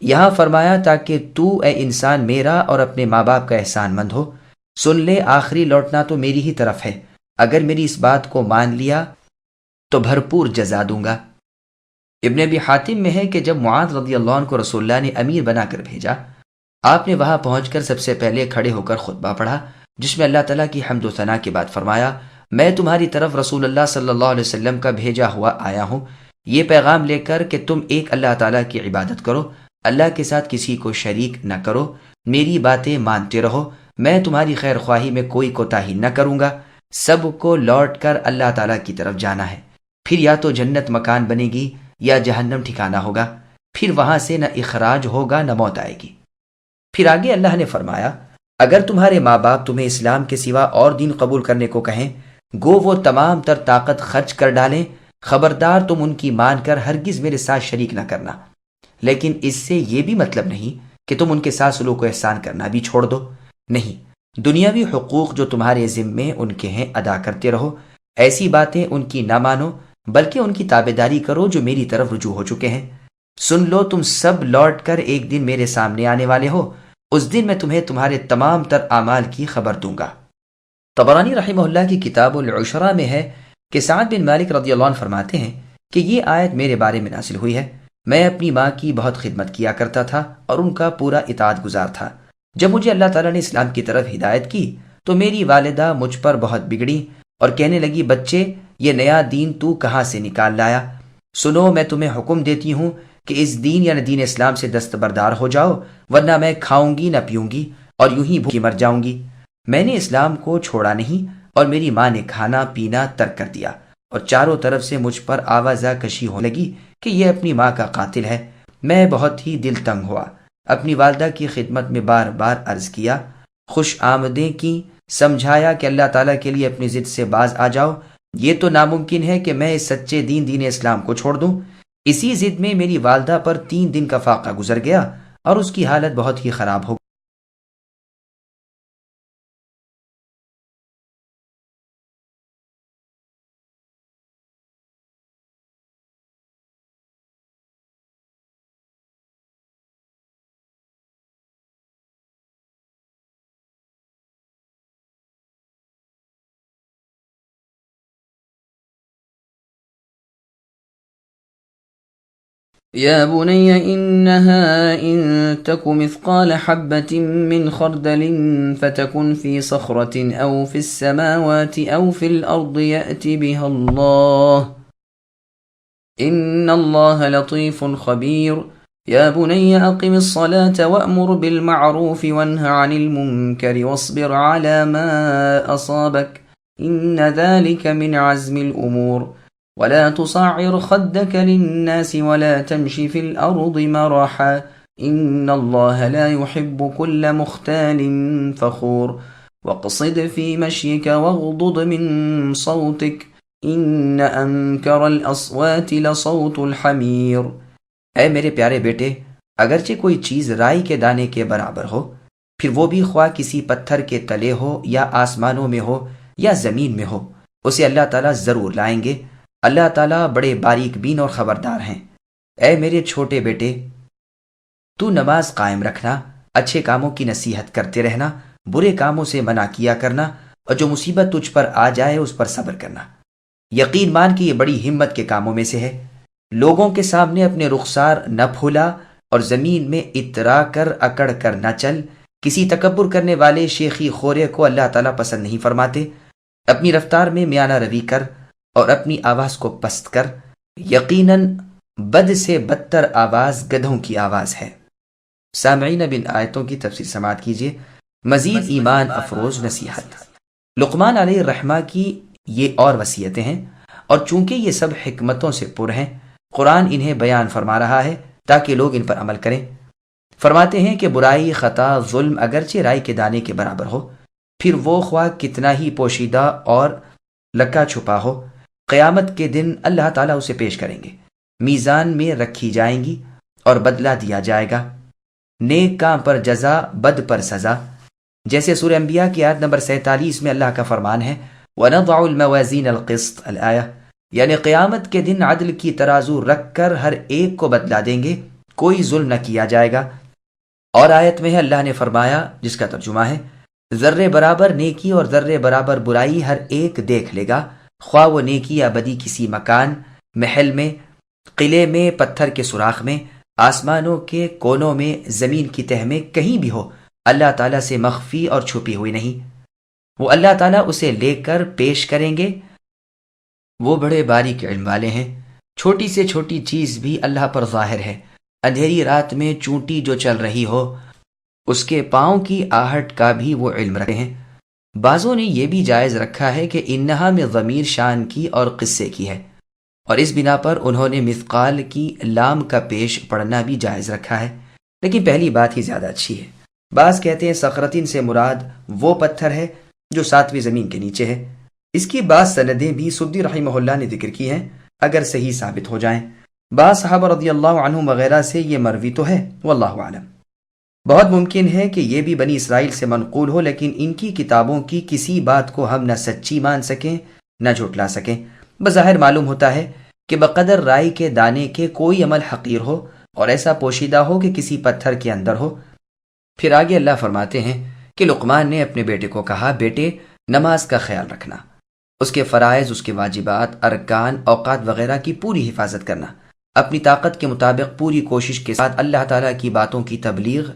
یہاں فرمایا تاکہ تو اے انسان میرا اور اپنے ماں باپ کا احسان مند ہو۔ سن لے، آخری لوٹنا تو میری ہی طرف ہے، اگر میری اس بات کو مان لیا تو بھرپور جزا دوں گا۔ ابن ابی حاتم میں ہے کہ جب معاذ رضی اللہ عنہ کو رسول اللہ نے امیر بنا کر بھیجا، آپ نے وہاں پہنچ کر سب سے پہلے کھڑے ہو کر خطبہ پڑھا، جس میں اللہ تعالیٰ کی حمد و ثنا کے بعد فرمایا، میں تمہاری طرف رسول اللہ صلی اللہ علیہ وسلم کا بھیجا ہوا آیا ہوں، یہ پیغام لے کر کہ تم ایک اللہ تعالیٰ کی عبادت کرو، اللہ کے ساتھ کسی کو شریک نہ کرو، میری باتیں مانتے رہو، میں تمہاری خیر خواہی میں کوئی کوتاہی نہ کروں گا، سب کو لوٹ کر اللہ تعالیٰ کی طرف جانا ہے، پھر یا تو جنت مکان بنے گی یا جہنم ٹھکانہ ہوگا، پھر وہاں سے نہ اخراج ہوگا نہ موت آئے گی۔ پھر آگے اللہ نے فرمایا، اگر تمہارے ماں باپ تمہیں اسلام کے سوا اور دین قبول کرنے کو کہیں، گو وہ تمام تر طاقت خرچ کر ڈالیں، خبردار تم ان کی مان کر ہرگز میرے ساتھ شریک نہ کرنا، لیکن اس سے یہ بھی مطلب نہیں کہ تم ان کے ساتھ سلوک و احسان کرنا بھی چھوڑ دو، نہیں، دنیاوی حقوق جو تمہارے ذمے ان کے ہیں ادا کرتے رہو، ایسی باتیں ان کی نہ مانو بلکہ ان کی تابعداری کرو جو میری طرف رجوع ہو چکے ہیں۔ سن لو، تم سب لوٹ کر ایک دن میرے سامنے آنے والے ہو، اس دن میں تمہیں تمہارے تمام تر اعمال کی خبر دوں گا۔ طبرانی رحمہ اللہ کی کتاب العشرہ میں ہے کہ سعد بن مالک رضی اللہ عنہ فرماتے ہیں کہ یہ آیت میرے بارے میں نازل ہوئی ہے، میں اپنی ماں کی بہت خدمت کیا کرتا تھا اور ان کا پورا اطاعت گزار تھا۔ جب مجھے اللہ تعالیٰ نے اسلام کی طرف ہدایت کی تو میری والدہ مجھ پر بہت بگڑی اور کہنے لگی، بچے، یہ نیا دین تو کہاں سے نکال لایا؟ سنو، میں تمہیں حکم دیتی ہوں کہ اس دین یعنی دین اسلام سے دستبردار ہو جاؤ، ورنہ میں کھاؤں گی نہ پیوں گی اور یوں ہی بھوکی مر جاؤں گی۔ میں نے اسلام کو چھوڑا نہیں اور میری ماں نے کھانا پینا ترک کر دیا، اور چاروں طرف سے مجھ پر آوازہ کشی ہونے لگی کہ یہ اپنی ماں کا قاتل ہے۔ میں بہت ہی دل تنگ ہوا، اپنی والدہ کی خدمت میں بار بار عرض کیا، خوش آمدیں کی، سمجھایا کہ اللہ تعالیٰ کے لیے اپنی ضد سے باز آ جاؤ، یہ تو ناممکن ہے کہ میں اس سچے دین اسلام کو چھوڑ دوں۔ اسی ضد میں میری والدہ پر 3 دن کا فاقہ گزر گیا اور اس کی حالت بہت ہی خراب ہو يا بني إنها إن تك مثقال حبة من خردل فتكن في صخرة أو في السماوات أو في الأرض يأت بها الله إن الله لطيف خبير يا بني أقم الصلاة وأمر بالمعروف وانه عن المنكر واصبر على ما أصابك إن ذلك من عزم الأمور ولا تصعر خدك للناس ولا تمش في الأرض مرحا إن الله لا يحب كل مختال فخور واقصد في مشيك واغضض من صوتك إن أنكر الأصوات لصوت الحمير. اے میرے پیارے بیٹے، اگرچہ کوئی چیز رائی کے دانے کے برابر ہو، پھر وہ بھی خواہ کسی پتھر کے تلے ہو یا آسمانوں میں ہو یا زمین میں ہو، اسے اللہ تعالیٰ ضرور لائیں گے۔ اللہ تعالیٰ بڑے باریک بین اور خبردار ہیں۔ اے میرے چھوٹے بیٹے، تو نماز قائم رکھنا، اچھے کاموں کی نصیحت کرتے رہنا، برے کاموں سے منع کیا کرنا، اور جو مصیبت تجھ پر آ جائے اس پر صبر کرنا۔ یقین مان کہ یہ بڑی ہمت کے کاموں میں سے ہے۔ لوگوں کے سامنے اپنے رخسار نہ پھولا اور زمین میں اترا کر اکڑ کر نہ چل۔ کسی تکبر کرنے والے شیخی خورے کو اللہ تعالیٰ پسند نہیں فرماتے۔ اپنی رفتار میں میانہ روی کر اور اپنی آواز کو پست کر۔ یقیناً بد سے بدتر آواز گدھوں کی آواز ہے۔ سامعین، اب ان آیتوں کی تفسیر سماعت کیجیے۔ مزید ایمان افروز نصیحت۔ لقمان علیہ الرحمہ کی یہ اور وصیتیں ہیں، اور چونکہ یہ سب حکمتوں سے پر ہیں، قرآن انہیں بیان فرما رہا ہے تاکہ لوگ ان پر عمل کریں۔ فرماتے ہیں کہ برائی، خطا، ظلم اگرچہ رائی کے دانے کے برابر ہو، پھر وہ خواہ کتنا ہی پوشیدہ اور لکا چھپا ہو، قیامت کے دن اللہ تعالیٰ اسے پیش کریں گے، میزان میں رکھی جائیں گی اور بدلہ دیا جائے گا۔ نیک کام پر جزا، بد پر سزا۔ جیسے سورہ انبیاء کی آیت نمبر 47 میں اللہ کا فرمان ہے، وَنَضَعُ الْمَوَازِينَ الْقِسْطَ الآیہ، یعنی قیامت کے دن عدل کی ترازو رکھ کر ہر ایک کو بدلا دیں گے، کوئی ظلم نہ کیا جائے گا۔ اور آیت میں ہے اللہ نے فرمایا، جس کا ترجمہ ہے، ذرے برابر نیکی اور ذرے برابر برائی ہر ایک دیکھ لے گا، خواہ وہ نیکی یا بدی کسی مکان، محل میں، قلعے میں، پتھر کے سوراخ میں، آسمانوں کے کونوں میں، زمین کی تہ میں، کہیں بھی ہو، اللہ تعالیٰ سے مخفی اور چھپی ہوئی نہیں۔ وہ اللہ تعالیٰ اسے لے کر پیش کریں گے۔ وہ بڑے باریک علم والے ہیں۔ چھوٹی سے چھوٹی چیز بھی اللہ پر ظاہر ہے۔ اندھیری رات میں چونٹی جو چل رہی ہو، اس کے پاؤں کی آہٹ کا بھی وہ علم رکھتے ہیں۔ بعضوں نے یہ بھی جائز رکھا ہے کہ انہا میں ضمیر شان کی اور قصے کی ہے، اور اس بنا پر انہوں نے مثقال کی لام کا پیش پڑھنا بھی جائز رکھا ہے، لیکن پہلی بات ہی زیادہ اچھی ہے۔ بعض کہتے ہیں صخرتین سے مراد وہ پتھر ہے جو 7ویں زمین کے نیچے ہے۔ اس کی بعض سندیں بھی سدی رحمہ اللہ نے ذکر کی ہیں، اگر صحیح ثابت ہو جائیں۔ بعض صحابہ رضی اللہ عنہم وغیرہ سے یہ مروی تو ہے، واللہ اعلم۔ بہت ممکن ہے کہ یہ بھی بنی اسرائیل سے منقول ہو، لیکن ان کی کتابوں کی کسی بات کو ہم نہ سچی مان سکیں نہ جھٹلا سکیں۔ بظاہر معلوم ہوتا ہے کہ بقدر رائی کے دانے کے کوئی عمل حقیر ہو اور ایسا پوشیدہ ہو کہ کسی پتھر کے اندر ہو۔ پھر آگے اللہ فرماتے ہیں کہ لقمان نے اپنے بیٹے کو کہا، بیٹے نماز کا خیال رکھنا، اس کے فرائض، اس کے واجبات، ارکان، اوقات وغیرہ کی پوری حفاظت کرنا، اپنی طاقت کے مطابق پوری کوشش کے ساتھ اللہ تعالیٰ کی باتوں کی تبلیغ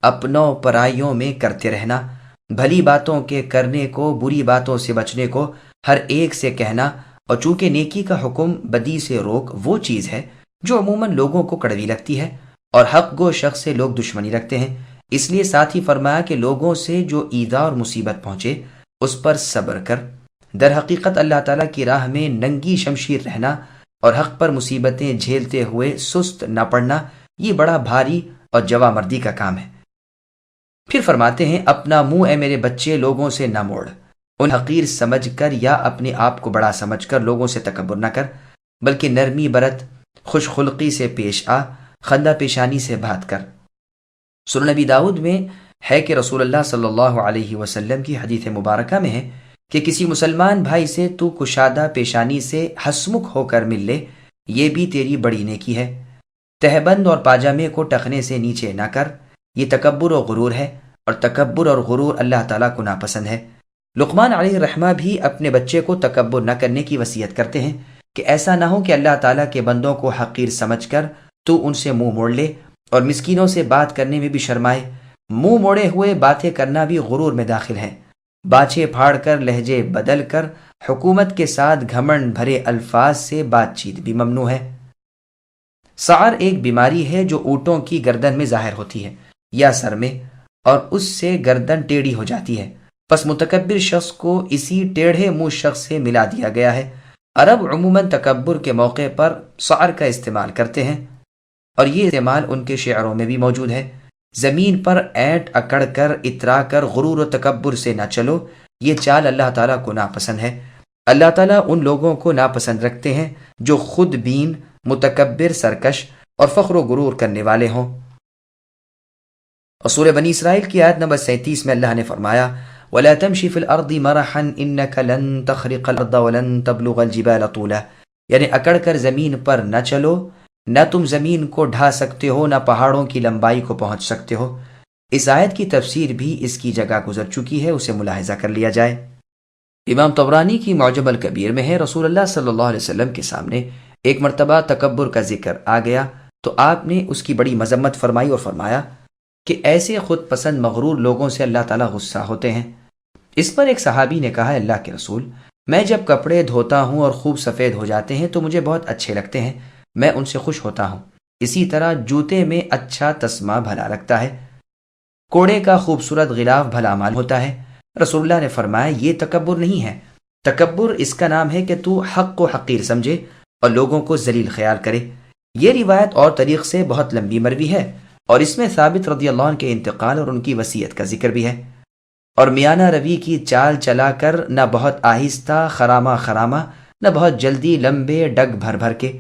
اپنوں پرائیوں میں کرتے رہنا، بھلی باتوں کے کرنے کو، بری باتوں سے بچنے کو ہر ایک سے کہنا، اور چونکہ نیکی کا حکم بدی سے روک وہ چیز ہے جو عموماً لوگوں کو کڑوی لگتی ہے اور حق گو شخص سے لوگ دشمنی رکھتے ہیں، اس لیے ساتھ ہی فرمایا کہ لوگوں سے جو ایذا اور مصیبت پہنچے اس پر صبر کر۔ در حقیقت اللہ تعالیٰ کی راہ میں ننگی شمشیر رہنا اور حق پر مصیبتیں جھیلتے ہوئے سست نہ پڑنا، یہ بڑا بھاری اور جواں مردی کا کام ہے۔ پھر فرماتے ہیں، اپنا منہ اے میرے بچے لوگوں سے نہ موڑ، ان حقیر سمجھ کر یا اپنے آپ کو بڑا سمجھ کر لوگوں سے تکبر نہ کر، بلکہ نرمی برت، خوش خلقی سے پیش آ، خندہ پیشانی سے بات کر۔ سنن نبی داؤد میں ہے کہ رسول اللہ صلی اللہ علیہ وسلم کی حدیث مبارکہ میں ہے کہ کسی مسلمان بھائی سے تو کشادہ پیشانی سے ہسمکھ ہو کر مل لے، یہ بھی تیری بڑی نیکی ہے۔ تہبند اور پاجامے کو ٹخنے سے نیچے نہ کر، یہ تکبر و غرور ہے، اور تکبر اور غرور اللہ تعالیٰ کو ناپسند ہے۔ لقمان علیہ الرحمہ بھی اپنے بچے کو تکبر نہ کرنے کی وصیت کرتے ہیں کہ ایسا نہ ہو کہ اللہ تعالیٰ کے بندوں کو حقیر سمجھ کر تو ان سے منہ موڑ لے اور مسکینوں سے بات کرنے میں بھی شرمائے۔ منہ موڑے ہوئے باتیں کرنا بھی غرور میں داخل ہے۔ باچھے پھاڑ کر، لہجے بدل کر، حکومت کے ساتھ گھمنڈ بھرے الفاظ سے بات چیت بھی ممنوع ہے۔ سعر ایک بیماری ہے جو اونٹوں کی گردن میں ظاہر ہوتی ہے یا سر میں، اور اس سے گردن ٹیڑھی ہو جاتی ہے۔ پس متکبر شخص کو اسی ٹیڑھے منہ شخص سے ملا دیا گیا ہے۔ عرب عموماً تکبر کے موقع پر سعر کا استعمال کرتے ہیں، اور یہ استعمال ان کے شعروں میں بھی موجود ہے۔ زمین پر اینٹ اکڑ کر، اترا کر، غرور و تکبر سے نہ چلو، یہ چال اللہ تعالیٰ کو ناپسند ہے۔ اللہ تعالیٰ ان لوگوں کو ناپسند رکھتے ہیں جو خود بین، متکبر، سرکش اور فخر و غرور کرنے والے ہوں۔ اور سورہ بنی اسرائیل کی آیت نمبر 37 میں اللہ نے فرمایا وَلَا تَمْشِ فِي الْأَرْضِ مَرَحًا إِنَّكَ لَن تَخْرِقَ الْأَرْضَ وَلَن تَبْلُغَ الْجِبَالَ طُولًا، یعنی اکڑ کر زمین پر نہ چلو، نہ تم زمین کو ڈھا سکتے ہو، نہ پہاڑوں کی لمبائی کو پہنچ سکتے ہو۔ اس آیت کی تفسیر بھی اس کی جگہ گزر چکی ہے، اسے ملاحظہ کر لیا جائے۔ امام طبرانی کی معجم الکبیر میں ہے، رسول اللہ صلی اللہ علیہ وسلم کے سامنے ایک مرتبہ تکبر کا ذکر آ گیا تو آپ نے اس کی بڑی مذمت فرمائی اور فرمایا کہ ایسے خود پسند مغرور لوگوں سے اللہ تعالیٰ غصہ ہوتے ہیں۔ اس پر ایک صحابی نے کہا اللہ کے رسول، میں جب کپڑے دھوتا ہوں اور خوب سفید ہو جاتے ہیں تو مجھے بہت اچھے لگتے ہیں، میں ان سے خوش ہوتا ہوں۔ اسی طرح جوتے میں اچھا تسمہ بھلا لگتا ہے، کوڑے کا خوبصورت غلاف بھلا مال ہوتا ہے۔ رسول اللہ نے فرمایا یہ تکبر نہیں ہے، تکبر اس کا نام ہے کہ تو حق کو حقیر سمجھے اور لوگوں کو ذلیل خیال کرے۔ یہ روایت اور طریق سے بہت لمبی مروی ہے، اور اس میں ثابت رضی اللہ عنہ کے انتقال اور ان کی وصیت کا ذکر بھی ہے۔ اور میانہ روی کی چال چلا کر، نہ بہت آہستہ خرامہ خرامہ، نہ بہت جلدی لمبے ڈگ بھر بھر کے،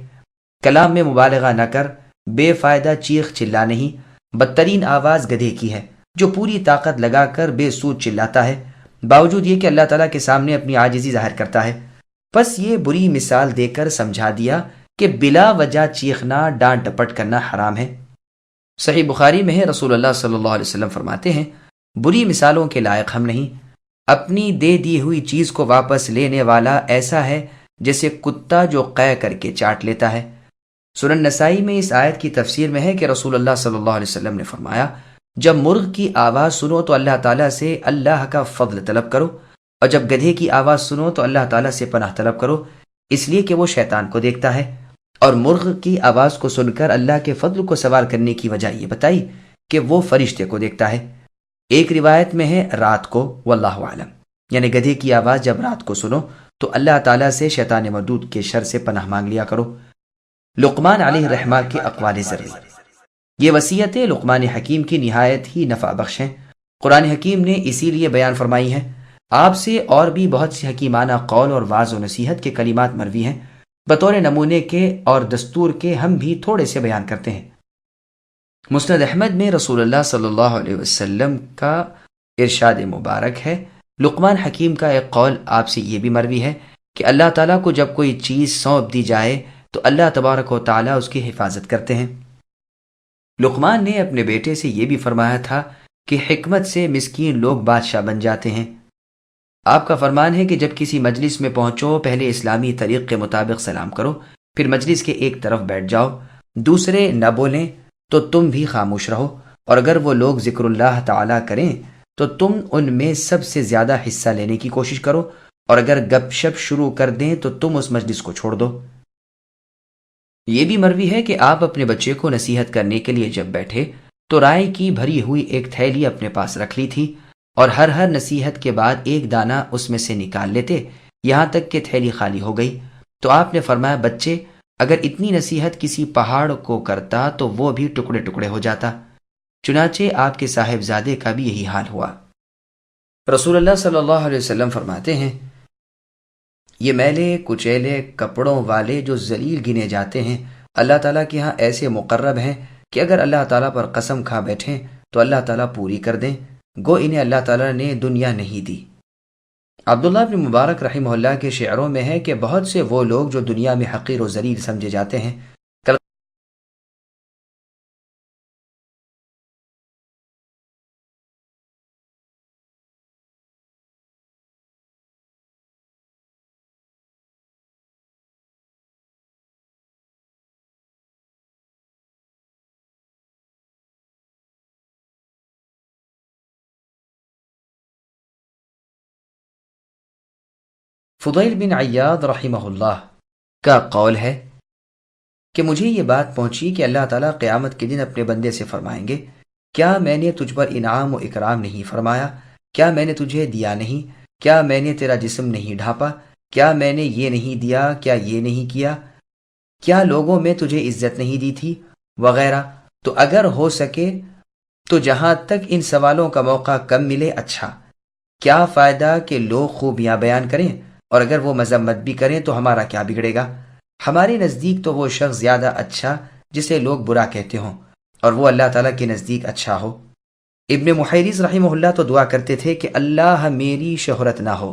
کلام میں مبالغہ نہ کر، بے فائدہ چیخ چلا نہیں۔ بدترین آواز گدھے کی ہے جو پوری طاقت لگا کر بے سود چلاتا ہے، باوجود یہ کہ اللہ تعالیٰ کے سامنے اپنی عاجزی ظاہر کرتا ہے۔ پس یہ بری مثال دے کر سمجھا دیا کہ بلا وجہ چیخنا، ڈانٹ ڈپٹ کرنا حرام ہے۔ صحیح بخاری میں ہے، رسول اللہ صلی اللہ علیہ وسلم فرماتے ہیں بری مثالوں کے لائق ہم نہیں۔ اپنی دے دی ہوئی چیز کو واپس لینے والا ایسا ہے جیسے کتا جو قے کر کے چاٹ لیتا ہے۔ سنن نسائی میں اس آیت کی تفسیر میں ہے کہ رسول اللہ صلی اللہ علیہ وسلم نے فرمایا جب مرغ کی آواز سنو تو اللہ تعالیٰ سے اللہ کا فضل طلب کرو، اور جب گدھے کی آواز سنو تو اللہ تعالیٰ سے پناہ طلب کرو، اس لیے کہ وہ شیطان کو دیکھتا ہے۔ اور مرغ کی آواز کو سن کر اللہ کے فضل کو سوال کرنے کی وجہ یہ بتائی کہ وہ فرشتے کو دیکھتا ہے۔ ایک روایت میں ہے رات کو، واللہ عالم، یعنی گدھے کی آواز جب رات کو سنو تو اللہ تعالیٰ سے شیطان مردود کے شر سے پناہ مانگ لیا کرو۔ لقمان علیہ الرحمہ کے اقوال زرعی، یہ وصیتیں لقمان حکیم کی نہایت ہی نفع بخش ہیں، قرآن حکیم نے اسی لیے بیان فرمائی ہیں۔ آپ سے اور بھی بہت سی حکیمانہ قول اور واعظ و نصیحت کے کلمات مروی ہیں، بطور نمونے کے اور دستور کے ہم بھی تھوڑے سے بیان کرتے ہیں۔ مسند احمد میں رسول اللہ صلی اللہ علیہ وسلم کا ارشاد مبارک ہے، لقمان حکیم کا ایک قول آپ سے یہ بھی مروی ہے کہ اللہ تعالیٰ کو جب کوئی چیز سونپ دی جائے تو اللہ تبارک و تعالیٰ اس کی حفاظت کرتے ہیں۔ لقمان نے اپنے بیٹے سے یہ بھی فرمایا تھا کہ حکمت سے مسکین لوگ بادشاہ بن جاتے ہیں۔ آپ کا فرمان ہے کہ جب کسی مجلس میں پہنچو پہلے اسلامی طریق کے مطابق سلام کرو، پھر مجلس کے ایک طرف بیٹھ جاؤ، دوسرے نہ بولیں تو تم بھی خاموش رہو، اور اگر وہ لوگ ذکر اللہ تعالیٰ کریں تو تم ان میں سب سے زیادہ حصہ لینے کی کوشش کرو، اور اگر گپ شپ شروع کر دیں تو تم اس مجلس کو چھوڑ دو۔ یہ بھی مروی ہے کہ آپ اپنے بچے کو نصیحت کرنے کے لیے جب بیٹھے تو رائے کی بھری ہوئی ایک تھیلی اپنے پاس رکھ لی تھی، اور ہر نصیحت کے بعد ایک دانہ اس میں سے نکال لیتے یہاں تک کہ تھیلی خالی ہو گئی۔ تو آپ نے فرمایا بچے، اگر اتنی نصیحت کسی پہاڑ کو کرتا تو وہ بھی ٹکڑے ٹکڑے ہو جاتا۔ چنانچہ آپ کے صاحبزادے کا بھی یہی حال ہوا۔ رسول اللہ صلی اللہ علیہ وسلم فرماتے ہیں یہ میلے کچیلے کپڑوں والے جو ذلیل گنے جاتے ہیں اللہ تعالیٰ کے ہاں ایسے مقرب ہیں کہ اگر اللہ تعالیٰ پر قسم کھا بیٹھیں تو اللہ تعالیٰ پوری کر دیں، گو انہیں اللہ تعالیٰ نے دنیا نہیں دی۔ عبداللہ بن مبارک رحمہ اللہ کے شعروں میں ہے کہ بہت سے وہ لوگ جو دنیا میں حقیر و ذلیل سمجھے جاتے ہیں فضیل بن عیاض رحمہ اللہ کا قول ہے کہ مجھے یہ بات پہنچی کہ اللہ تعالیٰ قیامت کے دن اپنے بندے سے فرمائیں گے، کیا میں نے تجھ پر انعام و اکرام نہیں فرمایا؟ کیا میں نے تجھے دیا نہیں؟ کیا میں نے تیرا جسم نہیں ڈھانپا؟ کیا میں نے یہ نہیں دیا؟ کیا یہ نہیں کیا؟ کیا لوگوں میں تجھے عزت نہیں دی تھی؟ وغیرہ۔ تو اگر ہو سکے تو جہاں تک ان سوالوں کا موقع کم ملے اچھا، کیا فائدہ کہ لوگ خوبیاں بیان کریں اور اگر وہ مذمت بھی کریں تو ہمارا کیا بگڑے گا؟ ہمارے نزدیک تو وہ شخص زیادہ اچھا جسے لوگ برا کہتے ہوں اور وہ اللہ تعالیٰ کے نزدیک اچھا ہو۔ ابن محیرز رحمہ اللہ تو دعا کرتے تھے کہ اللہ میری شہرت نہ ہو۔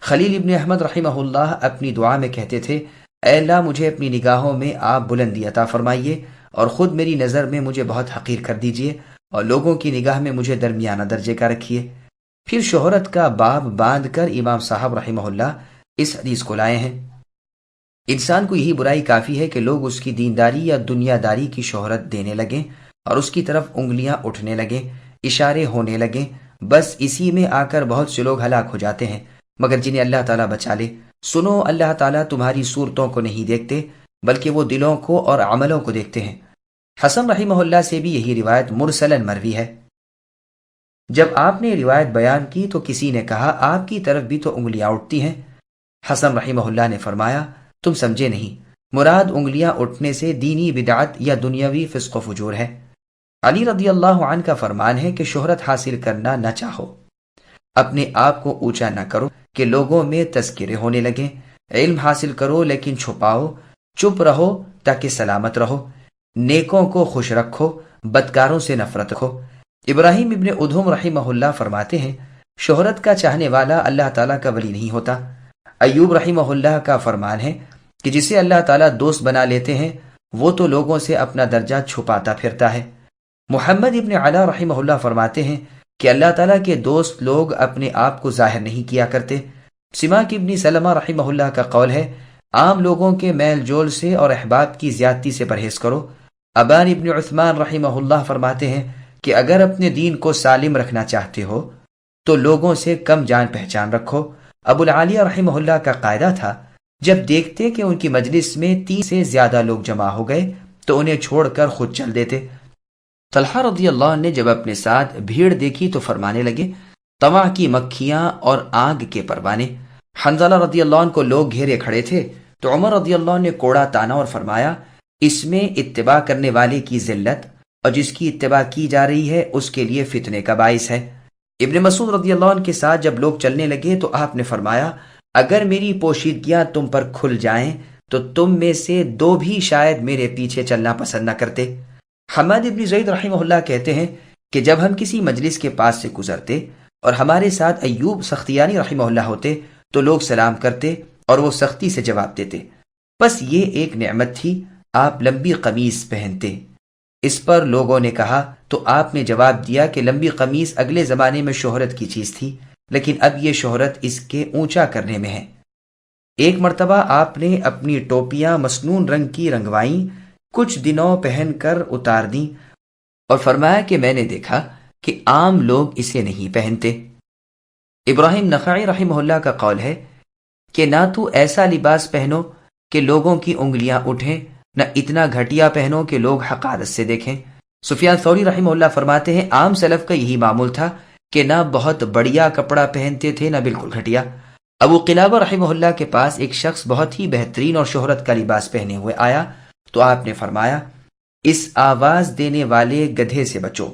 خلیل ابن احمد رحمہ اللہ اپنی دعا میں کہتے تھے، اے اللہ مجھے اپنی نگاہوں میں آپ بلندی عطا فرمائیے اور خود میری نظر میں مجھے بہت حقیر کر دیجیے اور لوگوں کی نگاہ میں مجھے درمیانہ درجے کا رکھیے۔ پھر شہرت کا باب باندھ کر امام صاحب رحمہ اللہ اس حدیث کو لائے ہیں، انسان کو یہی برائی کافی ہے کہ لوگ اس کی دینداری یا دنیا داری کی شہرت دینے لگیں اور اس کی طرف انگلیاں اٹھنے لگیں، اشارے ہونے لگیں، بس اسی میں آ کر بہت سے لوگ ہلاک ہو جاتے ہیں مگر جنہیں اللہ تعالیٰ بچا لے۔ سنو، اللہ تعالیٰ تمہاری صورتوں کو نہیں دیکھتے بلکہ وہ دلوں کو اور عملوں کو دیکھتے ہیں۔ حسن رحمہ اللہ سے بھی یہی روایت مرسلن مروی ہے۔ جب آپ نے روایت بیان کی تو کسی نے کہا، آپ کی طرف بھی تو انگلیاں اٹھتی ہیں۔ حسن رحمہ اللہ نے فرمایا، تم سمجھے نہیں، مراد انگلیاں اٹھنے سے دینی بدعت یا دنیاوی فسق و فجور ہے۔ علی رضی اللہ عنہ کا فرمان ہے کہ شہرت حاصل کرنا نہ چاہو، اپنے آپ کو اونچا نہ کرو کہ لوگوں میں تذکرے ہونے لگیں، علم حاصل کرو لیکن چھپاؤ، چپ رہو تاکہ سلامت رہو، نیکوں کو خوش رکھو، بدکاروں سے نفرت رکھو۔ ابراہیم ابن ادھم رحمہ اللہ فرماتے ہیں، شہرت کا چاہنے والا اللہ تعالیٰ کا ولی نہیں ہوتا۔ ایوب رحمہ اللہ کا فرمان ہے کہ جسے اللہ تعالیٰ دوست بنا لیتے ہیں وہ تو لوگوں سے اپنا درجہ چھپاتا پھرتا ہے۔ محمد ابن علا رحمہ اللہ فرماتے ہیں کہ اللہ تعالیٰ کے دوست لوگ اپنے آپ کو ظاہر نہیں کیا کرتے۔ سماک ابن سلمہ رحمہ اللہ کا قول ہے، عام لوگوں کے میل جول سے اور احباب کی زیادتی سے پرہیز کرو۔ ابان ابن عثمان رحمہ اللہ فرماتے ہیں کہ اگر اپنے دین کو سالم رکھنا چاہتے ہو تو لوگوں سے کم جان پہچان رکھو۔ ابو العالیہ رحمہ اللہ کا قاعدہ تھا، جب دیکھتے کہ ان کی مجلس میں 30 سے زیادہ لوگ جمع ہو گئے تو انہیں چھوڑ کر خود چل دیتے۔ طلحہ رضی اللہ عنہ نے جب اپنے ساتھ بھیڑ دیکھی تو فرمانے لگے، طمع کی مکھیاں اور آگ کے پروانے۔ حنظلہ رضی اللہ عنہ کو لوگ گھیرے کھڑے تھے تو عمر رضی اللہ عنہ نے کوڑا تانا اور فرمایا، اس میں اتباع کرنے والے کی ذلت اور جس کی اتباع کی جا رہی ہے اس کے لیے فتنے کا باعث ہے۔ ابن مسعود رضی اللہ عنہ کے ساتھ جب لوگ چلنے لگے تو آپ نے فرمایا، اگر میری پوشیدگیاں تم پر کھل جائیں تو تم میں سے 2 بھی شاید میرے پیچھے چلنا پسند نہ کرتے۔ حماد ابن زید رحمہ اللہ کہتے ہیں کہ جب ہم کسی مجلس کے پاس سے گزرتے اور ہمارے ساتھ ایوب سختیانی رحمہ اللہ ہوتے تو لوگ سلام کرتے اور وہ سختی سے جواب دیتے۔ بس یہ ایک نعمت تھی، آپ لمبی قمیص پہنتے۔ اس پر لوگوں نے کہا تو آپ نے جواب دیا کہ لمبی قمیص اگلے زمانے میں شہرت کی چیز تھی لیکن اب یہ شہرت اس کے اونچا کرنے میں ہے۔ ایک مرتبہ آپ نے اپنی ٹوپیاں مسنون رنگ کی رنگوائیں، کچھ دنوں پہن کر اتار دیں اور فرمایا کہ میں نے دیکھا کہ عام لوگ اسے نہیں پہنتے۔ ابراہیم نخعی رحمہ اللہ کا قول ہے کہ نہ تو ایسا لباس پہنو کہ لوگوں کی انگلیاں اٹھیں، نہ اتنا گھٹیا پہنو کہ لوگ حقارت سے دیکھیں۔ سفیان ثوری رحمہ اللہ فرماتے ہیں، عام سلف کا یہی معمول تھا کہ نہ بہت بڑھیا کپڑا پہنتے تھے نہ بالکل گھٹیا۔ ابو قلابہ رحمہ اللہ کے پاس ایک شخص بہت ہی بہترین اور شہرت کا لباس پہنے ہوئے آیا تو آپ نے فرمایا، اس آواز دینے والے گدھے سے بچو۔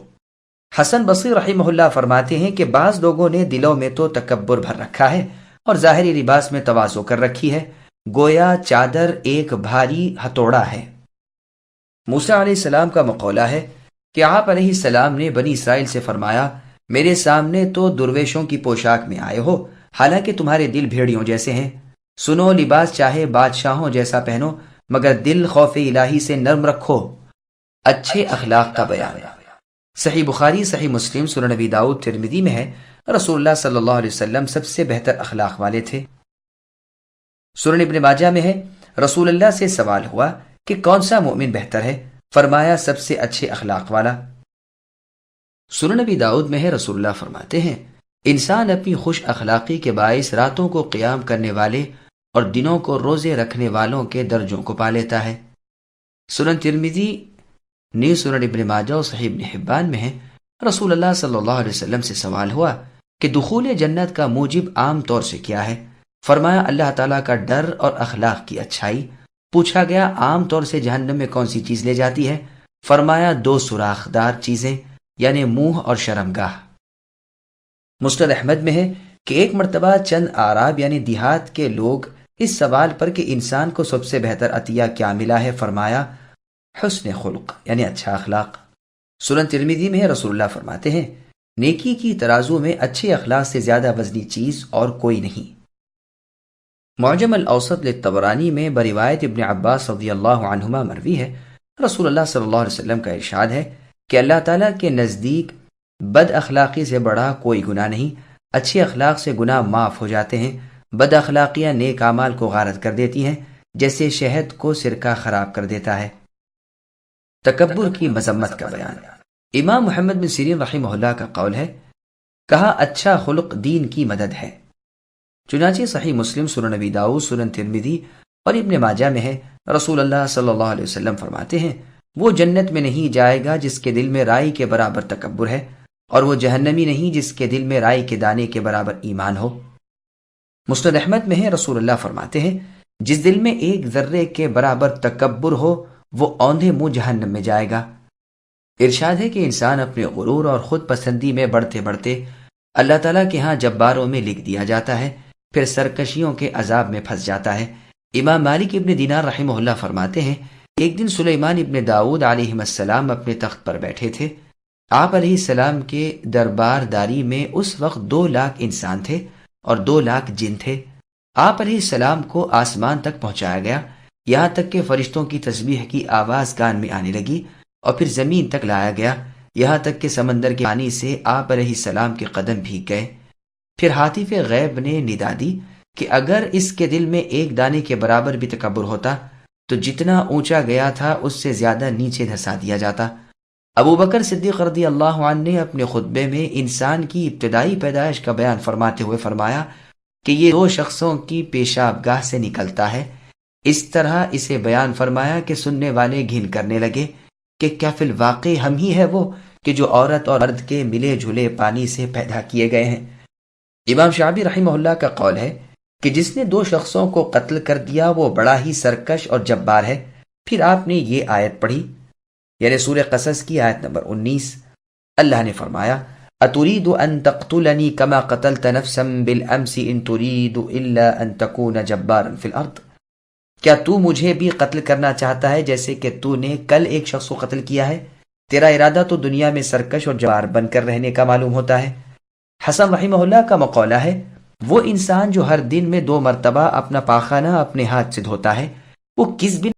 حسن بصری رحمہ اللہ فرماتے ہیں کہ بعض لوگوں نے دلوں میں تو تکبر بھر رکھا ہے اور ظاہری لباس میں تواضع کر رکھی ہے، گویا چادر ایک بھاری ہتھوڑا ہے۔ موسیٰ علیہ السلام کا مقولہ ہے کہ آپ علیہ السلام نے بنی اسرائیل سے فرمایا، میرے سامنے تو درویشوں کی پوشاک میں آئے ہو حالانکہ تمہارے دل بھیڑیوں جیسے ہیں۔ سنو، لباس چاہے بادشاہوں جیسا پہنو مگر دل خوف الہی سے نرم رکھو۔ اچھے اخلاق کا بیان۔ صحیح بخاری، صحیح مسلم، سنن نبی داؤد، ترمذی میں ہے، رسول اللہ صلی اللہ علیہ وسلم سب سے بہتر اخلاق والے تھے۔ سنن ابن ماجہ میں ہے، رسول اللہ سے سوال ہوا کہ کون سا مومن بہتر ہے؟ فرمایا سب سے اچھے اخلاق والا۔ سنن نبی داؤد میں ہے، رسول اللہ فرماتے ہیں انسان اپنی خوش اخلاقی کے باعث راتوں کو قیام کرنے والے اور دنوں کو روزے رکھنے والوں کے درجوں کو پا لیتا ہے۔ سنن ترمذی، نیز سنن ابن ماجہ اور صحیح ابن حبان میں ہے، رسول اللہ صلی اللہ علیہ وسلم سے سوال ہوا کہ دخول جنت کا موجب عام طور سے کیا ہے؟ فرمایا اللہ تعالیٰ کا ڈر اور اخلاق کی اچھائی۔ پوچھا گیا عام طور سے جہنم میں کون سی چیز لے جاتی ہے؟ فرمایا 2 سوراخ دار چیزیں، یعنی منہ اور شرمگاہ۔ مسند احمد میں ہے کہ ایک مرتبہ چند اعراب یعنی دیہات کے لوگ اس سوال پر کہ انسان کو سب سے بہتر عطیہ کیا ملا ہے، فرمایا حسن خلق، یعنی اچھا اخلاق۔ سنن ترمذی میں رسول اللہ فرماتے ہیں نیکی کی ترازو میں اچھے اخلاق سے زیادہ وزنی چیز اور کوئی نہیں۔ معجم الاوسط للطبرانی میں بروایت ابن عباس رضی اللہ عنہما مروی ہے، رسول اللہ صلی اللہ علیہ وسلم کا ارشاد ہے کہ اللہ تعالیٰ کے نزدیک بد اخلاقی سے بڑا کوئی گناہ نہیں۔ اچھے اخلاق سے گناہ معاف ہو جاتے ہیں، بد اخلاقیاں نیک اعمال کو غارت کر دیتی ہیں، جیسے شہد کو سرکہ خراب کر دیتا ہے۔ تکبر کی مذمت کا بیان۔ امام محمد بن سیرین رحمہ اللہ کا قول ہے، کہا اچھا خلق دین کی مدد ہے۔ چنانچہ صحیح مسلم، سنن نبی داؤد، سنن ترمذی اور ابن ماجہ میں ہے، رسول اللہ صلی اللہ علیہ وسلم فرماتے ہیں وہ جنت میں نہیں جائے گا جس کے دل میں رائی کے برابر تکبر ہے، اور وہ جہنمی نہیں جس کے دل میں رائی کے دانے کے برابر ایمان ہو۔ مسند احمد میں ہے، رسول اللہ فرماتے ہیں جس دل میں 1 ذرے کے برابر تکبر ہو وہ اوندھے منہ جہنم میں جائے گا۔ ارشاد ہے کہ انسان اپنے غرور اور خود پسندی میں بڑھتے بڑھتے اللہ تعالیٰ کے ہاں جباروں میں لکھ دیا جاتا ہے، پھر سرکشیوں کے عذاب میں پھنس جاتا ہے۔ امام مالک ابن دینار رحمہ اللہ فرماتے ہیں ایک دن سلیمان ابن داؤد علیہ السلام اپنے تخت پر بیٹھے تھے۔ آپ علیہ السلام کے دربار داری میں اس وقت 2 لاکھ انسان تھے اور 2 لاکھ جن تھے۔ آپ علیہ السلام کو آسمان تک پہنچایا گیا، یہاں تک کہ فرشتوں کی تسبیح کی آواز کان میں آنے لگی، اور پھر زمین تک لایا گیا، یہاں تک کہ سمندر کے پانی سے آپ علیہ السلام کے قدم بھیگ گئے۔ پھر حاطف غیب نے ندا دی کہ اگر اس کے دل میں 1 دانے کے برابر بھی تکبر ہوتا تو جتنا اونچا گیا تھا اس سے زیادہ نیچے دھسا دیا جاتا۔ ابو بکر صدیق رضی اللہ عنہ نے اپنے خطبے میں انسان کی ابتدائی پیدائش کا بیان فرماتے ہوئے فرمایا کہ یہ 2 شخصوں کی پیشاب گاہ سے نکلتا ہے۔ اس طرح اسے بیان فرمایا کہ سننے والے گھن کرنے لگے کہ کیا فی الواقع ہم ہی ہے وہ کہ جو عورت اور مرد کے ملے جھلے پانی سے پیدا کیے گئے ہیں۔ امام شعبی رحمہ اللہ کا قول ہے کہ جس نے 2 شخصوں کو قتل کر دیا وہ بڑا ہی سرکش اور جبار ہے۔ پھر آپ نے یہ آیت پڑھی، یعنی سورہ قصص کی آیت نمبر 19۔ اللہ نے فرمایا اتريد ان تقتلني كما قتلت نفسا بالامس ان تريد الا ان تكون جبارا في الارض، کیا تو مجھے بھی قتل کرنا چاہتا ہے جیسے کہ تو نے کل ایک شخص کو قتل کیا ہے؟ تیرا ارادہ تو دنیا میں سرکش اور جبار بن کر رہنے کا معلوم ہوتا ہے۔ حسن رحمہ اللہ کا مقولہ ہے وہ انسان جو ہر دن میں 2 مرتبہ اپنا پاخانہ اپنے ہاتھ سے دھوتا ہے وہ کس بن